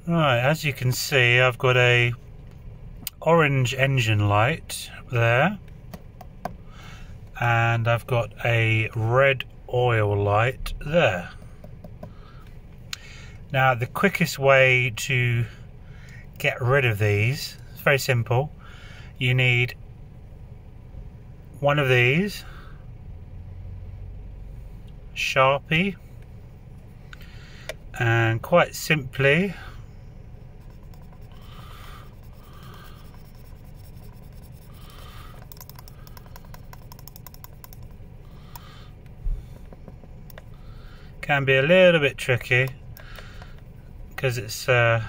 Right, as you can see, I've got a orange engine light there, and I've got a red oil light there. Now, the quickest way to get rid of these is very simple. You need one of these, Sharpie, and quite simply can be a little bit tricky because it's well,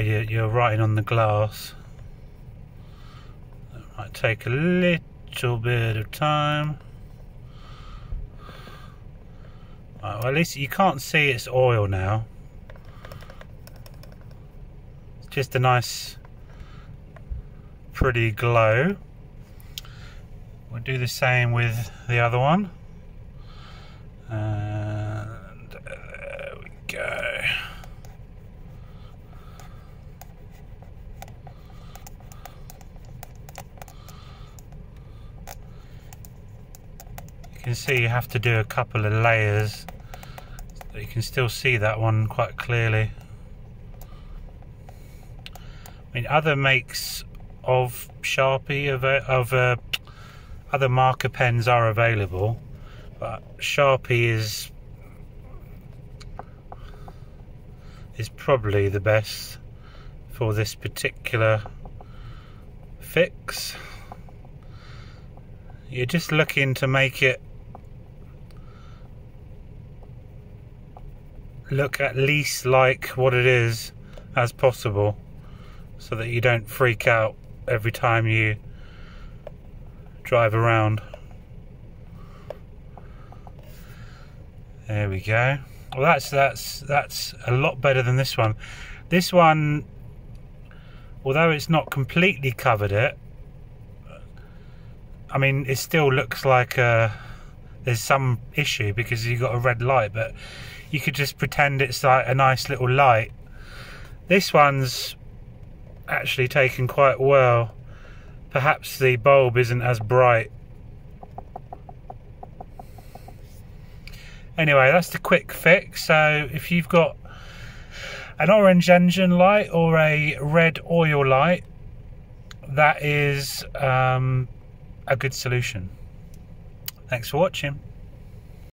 you're writing on the glass. It might take a little bit of time. Right, well, at least you can't see it's oil now. It's just a nice pretty glow. We'll do the same with the other one. And there we go. You can see you have to do a couple of layers, but you can still see that one quite clearly. I mean, other makes of Sharpie, other marker pens are available, but Sharpie is probably the best for this particular fix. You're just looking to make it look at least like what it is as possible, so that you don't freak out every time you drive around. There we go. Well, that's a lot better than this one. This one, although it's not completely covered it, I mean, it still looks like there's some issue because you've got a red light, but you could just pretend it's like a nice little light. This one's actually taken quite well. Perhaps the bulb isn't as bright. Anyway, that's the quick fix. So if you've got an orange engine light or a red oil light, that is a good solution. Thanks for watching.